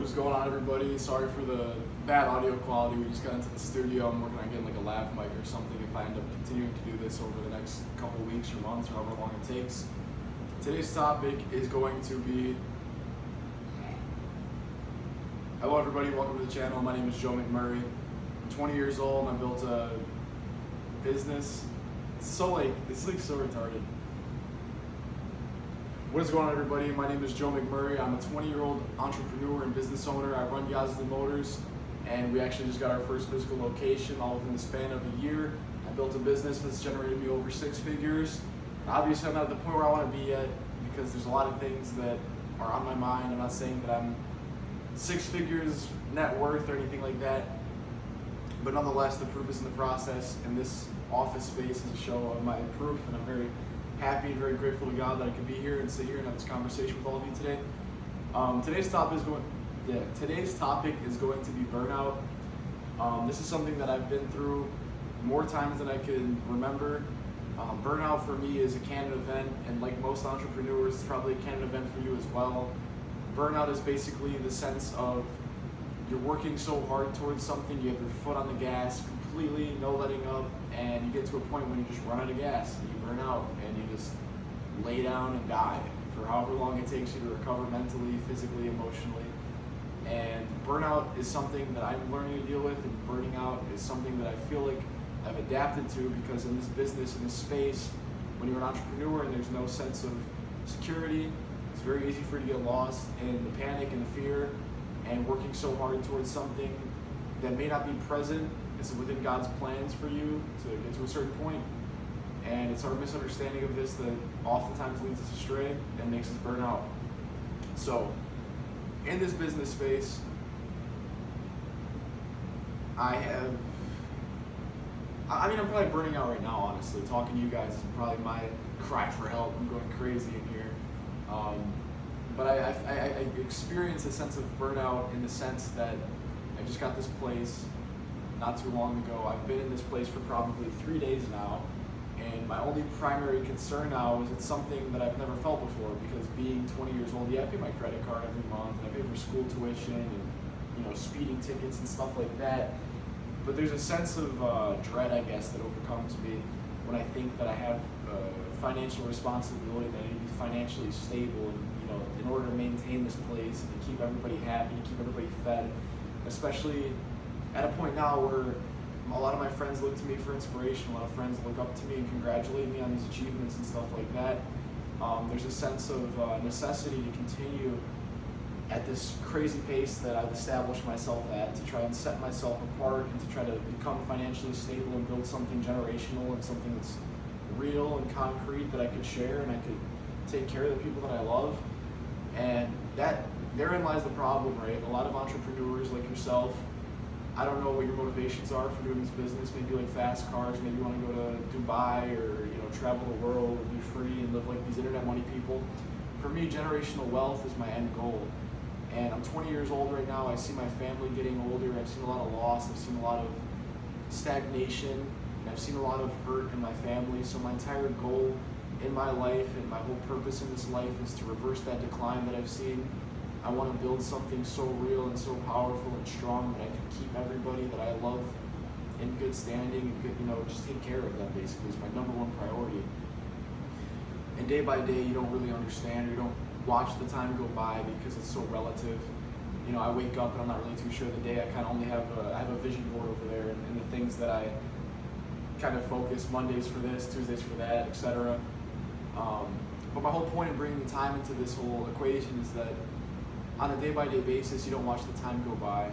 What is going on, everybody? Sorry for the bad audio quality. We just got into the studio. I'm working on getting like a lav mic or something if I end up continuing to do this over the next couple weeks or months or however long it takes. Today's topic is going to be... Hello everybody, welcome to the channel. My name is Joe McMurray. I'm 20 years old and I built a business. It's so retarded. What is going on, everybody? My name is Joe McMurray. I'm a 20-year-old entrepreneur and business owner. I run Yazda Motors, and we actually just got our first physical location all within the span of a year. I built a business that's generated me over 6 figures. Obviously, I'm not at the point where I want to be yet because there's a lot of things that are on my mind. I'm not saying that I'm 6 figures net worth or anything like that, but nonetheless, the proof is in the process, and this office space is a show of my proof, and I'm very happy and very grateful to God that I can be here and sit here and have this conversation with all of you today. Today's topic is going to be burnout. This is something that I've been through more times than I can remember. Burnout for me is a canon event, and like most entrepreneurs, it's probably a canon event for you as well. Burnout is basically the sense of you're working so hard towards something, you have your foot on the gas completely, no letting up, and you get to a point when you just run out of gas and you burn out and you just lay down and die for however long it takes you to recover mentally, physically, emotionally. And burnout is something that I'm learning to deal with, and burning out is something that I feel like I've adapted to, because in this business, in this space, when you're an entrepreneur and there's no sense of security, it's very easy for you to get lost in the panic and the fear and working so hard towards something that may not be present. It's within God's plans for you to get to a certain point. And it's our misunderstanding of this that oftentimes leads us astray and makes us burn out. So, in this business space, I'm probably burning out right now, honestly. Talking to you guys is probably my cry for help. I'm going crazy in here. But I experienced a sense of burnout in the sense that I just got this place not too long ago. I've been in this place for probably 3 days now, and my only primary concern now is it's something that I've never felt before, because being 20 years old, yeah, I pay my credit card every month, and I pay for school tuition and speeding tickets and stuff like that. But there's a sense of dread, I guess, that overcomes me when I think that I have financial responsibility, that I need to be financially stable, and in order to maintain this place and to keep everybody happy, to keep everybody fed, especially at a point now where a lot of my friends look to me for inspiration, a lot of friends look up to me and congratulate me on these achievements and stuff like that. There's a sense of necessity to continue at this crazy pace that I've established myself at, to try and set myself apart and to try to become financially stable and build something generational and something that's real and concrete that I could share, and I could take care of the people that I love. And therein lies the problem, right? A lot of entrepreneurs like yourself, I don't know what your motivations are for doing this business. Maybe you like fast cars, maybe you want to go to Dubai or travel the world and be free and live like these internet money people. For me, generational wealth is my end goal. And I'm 20 years old right now. I see my family getting older. I've seen a lot of loss. I've seen a lot of stagnation. And I've seen a lot of hurt in my family. So my entire goal in my life and my whole purpose in this life is to reverse that decline that I've seen. I want to build something so real and so powerful and strong that I can keep everybody that I love in good standing and good, just take care of them, basically, is my number one priority. And day by day, you don't really understand, or you don't watch the time go by because it's so relative. I wake up and I'm not really too sure of the day. I kind of only have a vision board over there, and the things that I kind of focus, Mondays for this, Tuesdays for that, etc. But my whole point in bringing the time into this whole equation is that on a day-by-day basis, you don't watch the time go by,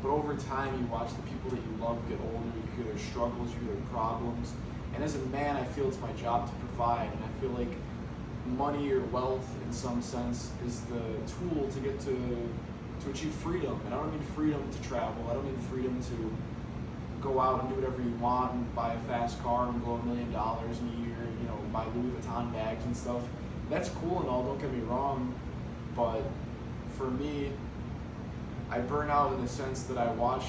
but over time, you watch the people that you love get older, you hear their struggles, you hear their problems, and as a man, I feel it's my job to provide, and I feel like money or wealth, in some sense, is the tool to get to achieve freedom. And I don't mean freedom to travel, I don't mean freedom to go out and do whatever you want and buy a fast car and blow $1 million in a year, buy Louis Vuitton bags and stuff. That's cool and all, don't get me wrong, but for me, I burn out in the sense that I watch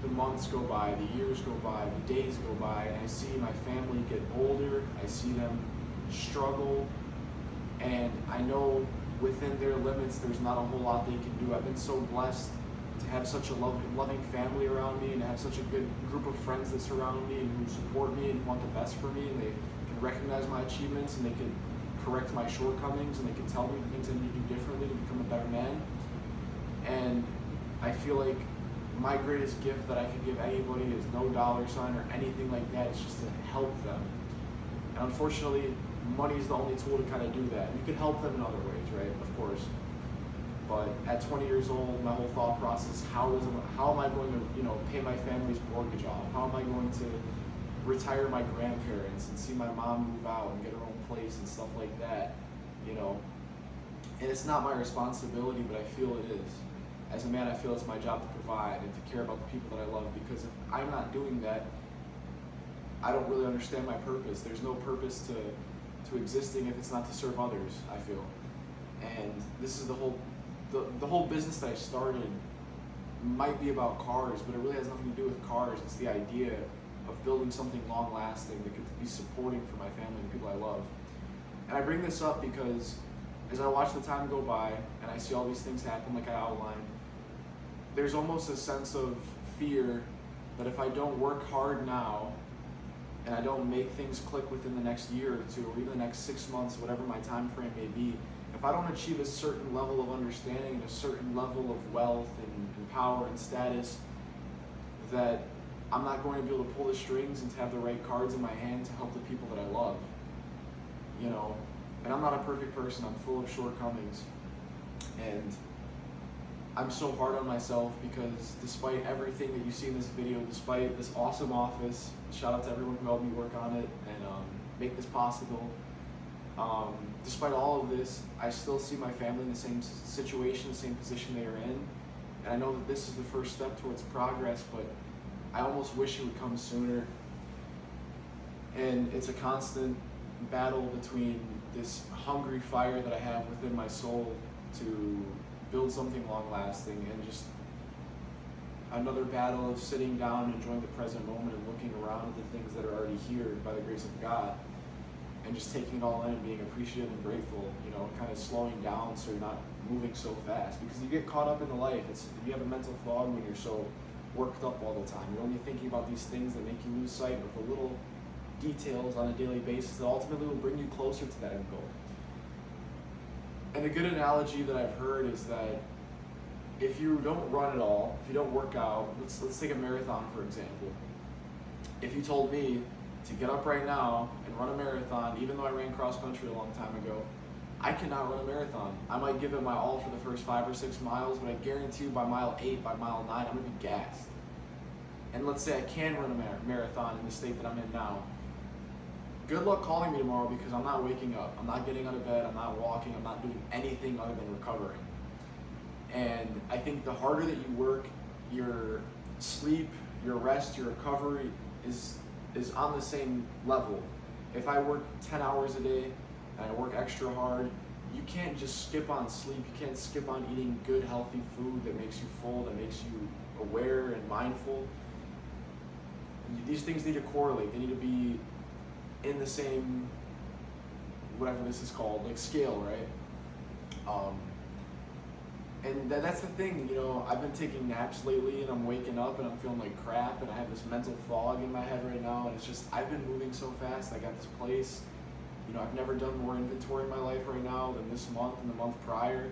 the months go by, the years go by, the days go by, and I see my family get older, I see them struggle, and I know within their limits, there's not a whole lot they can do. I've been so blessed to have such a loving family around me, and to have such a good group of friends that surround me and who support me and want the best for me, and they can recognize my achievements, and they can correct my shortcomings, and they can tell me the things I need to do differently to become a better man. And I feel like my greatest gift that I could give anybody is no dollar sign or anything like that. It's just to help them. And unfortunately, money is the only tool to kind of do that. You can help them in other ways, right? Of course. But at 20 years old, my whole thought process: how am I going to, pay my family's mortgage off? How am I going to retire my grandparents and see my mom move out and get her own place and stuff like that? And it's not my responsibility, but I feel it is. As a man, I feel it's my job to provide and to care about the people that I love, because if I'm not doing that, I don't really understand my purpose. There's no purpose to existing if it's not to serve others, I feel. And this is the whole business that I started might be about cars, but it really has nothing to do with cars. It's the idea of building something long lasting that could be supporting for my family and the people I love. And I bring this up because as I watch the time go by and I see all these things happen like I outlined, there's almost a sense of fear that if I don't work hard now and I don't make things click within the next year or two, or even the next 6 months, whatever my time frame may be, if I don't achieve a certain level of understanding and a certain level of wealth and power and status, that I'm not going to be able to pull the strings and to have the right cards in my hand to help the people that I love. And I'm not a perfect person. I'm full of shortcomings. And I'm so hard on myself because despite everything that you see in this video, despite this awesome office, shout out to everyone who helped me work on it and make this possible. Despite all of this, I still see my family in the same situation, the same position they are in. And I know that this is the first step towards progress, but I almost wish it would come sooner. And it's a constant battle between this hungry fire that I have within my soul to build something long lasting, and just another battle of sitting down and enjoying the present moment and looking around at the things that are already here by the grace of God, and just taking it all in and being appreciative and grateful, kind of slowing down so you're not moving so fast, because you get caught up in the life. You have a mental fog when you're so worked up all the time. You're only thinking about these things that make you lose sight of the little details on a daily basis that ultimately will bring you closer to that end goal. And a good analogy that I've heard is that if you don't run at all, if you don't work out, let's take a marathon for example. If you told me to get up right now and run a marathon, even though I ran cross country a long time ago, I cannot run a marathon. I might give it my all for the first 5 or 6 miles, but I guarantee you by mile 8, by mile 9, I'm gonna be gassed. And let's say I can run a marathon in the state that I'm in now. Good luck calling me tomorrow, because I'm not waking up. I'm not getting out of bed. I'm not walking. I'm not doing anything other than recovering. And I think the harder that you work, your sleep, your rest, your recovery is on the same level. If I work 10 hours a day and I work extra hard, you can't just skip on sleep. You can't skip on eating good, healthy food that makes you full, that makes you aware and mindful. These things need to correlate. They need to be in the same, whatever this is called, like scale, right? And that's the thing, I've been taking naps lately and I'm waking up and I'm feeling like crap, and I have this mental fog in my head right now, and it's just, I've been moving so fast. I got this place, I've never done more inventory in my life right now than this month and the month prior.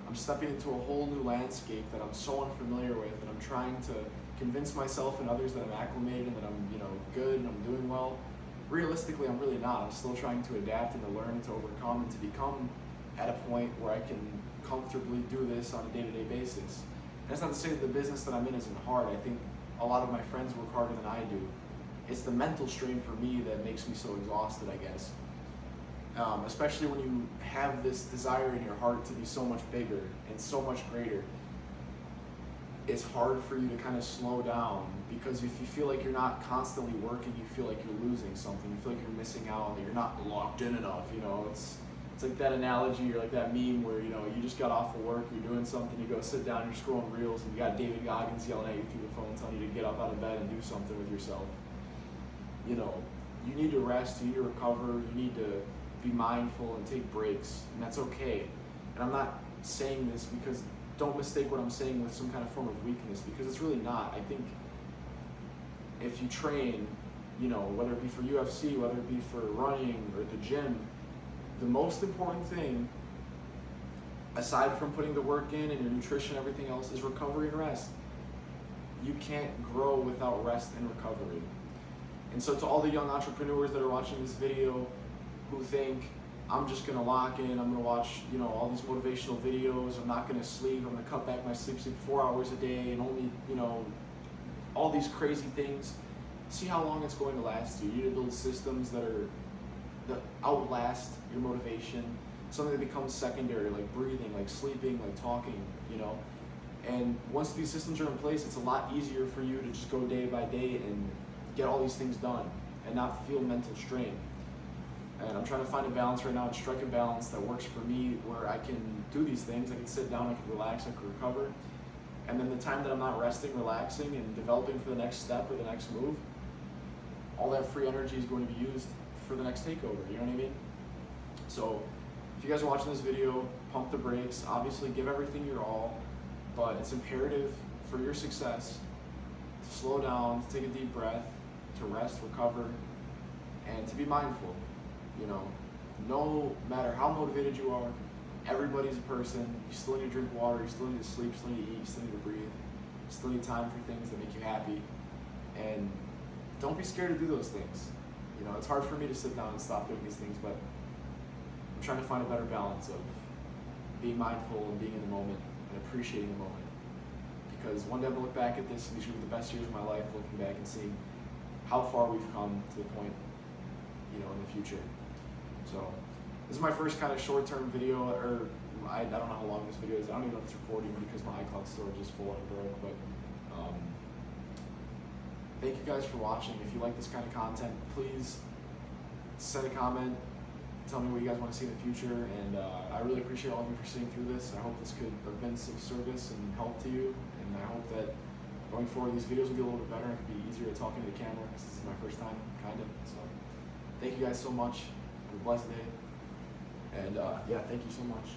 I'm stepping into a whole new landscape that I'm so unfamiliar with, and I'm trying to convince myself and others that I'm acclimated and that I'm, good and I'm doing well. Realistically, I'm really not. I'm still trying to adapt and to learn and to overcome and to become at a point where I can comfortably do this on a day-to-day basis. And that's not to say that the business that I'm in isn't hard. I think a lot of my friends work harder than I do. It's the mental strain for me that makes me so exhausted, I guess. Especially when you have this desire in your heart to be so much bigger and so much greater. It's hard for you to kind of slow down, because if you feel like you're not constantly working, you feel like you're losing something. You feel like you're missing out, that you're not locked in enough. It's like that analogy or like that meme where you just got off of work, you're doing something, you go sit down, you're scrolling reels, and you got David Goggins yelling at you through the phone, telling you to get up out of bed and do something with yourself. You need to rest, you need to recover, you need to be mindful and take breaks, and that's okay. And I'm not saying this because, don't mistake what I'm saying with some kind of form of weakness, because it's really not. I think if you train, you know, whether it be for UFC, whether it be for running or at the gym, the most important thing, aside from putting the work in and your nutrition, everything else, is recovery and rest. You can't grow without rest and recovery. And so to all the young entrepreneurs that are watching this video who think, I'm just gonna lock in, I'm gonna watch, you know, all these motivational videos, I'm not gonna sleep, I'm gonna cut back my sleep 4 hours a day and only, you know, all these crazy things. See how long it's going to last you. You need to build systems that outlast your motivation, something that becomes secondary, like breathing, like sleeping, like talking, you know. And once these systems are in place, it's a lot easier for you to just go day by day and get all these things done and not feel mental strain. And I'm trying to find a balance right now and strike a balance that works for me, where I can do these things, I can sit down, I can relax, I can recover. And then the time that I'm not resting, relaxing, and developing for the next step or the next move, all that free energy is going to be used for the next takeover, you know what I mean? So if you guys are watching this video, pump the brakes. Obviously give everything your all, but it's imperative for your success to slow down, to take a deep breath, to rest, recover, and to be mindful. You know, no matter how motivated you are, everybody's a person. You still need to drink water, you still need to sleep, you still need to eat, you still need to breathe. You still need time for things that make you happy. And don't be scared to do those things. You know, it's hard for me to sit down and stop doing these things, but I'm trying to find a better balance of being mindful and being in the moment and appreciating the moment. Because one day I'm gonna look back at this and these will be the best years of my life, looking back and seeing how far we've come to the point, you know, in the future. So this is my first kind of short-term video, or I don't know how long this video is. I don't even know if it's recording because my iCloud storage is full and broke, but thank you guys for watching. If you like this kind of content, please send a comment, tell me what you guys want to see in the future, and I really appreciate all of you for sitting through this. I hope this could have been of service and help to you, and I hope that going forward these videos will be a little bit better. It could be easier at talking to the camera because this is my first time, kind of. So thank you guys so much. Have a blessed day, and yeah, thank you so much.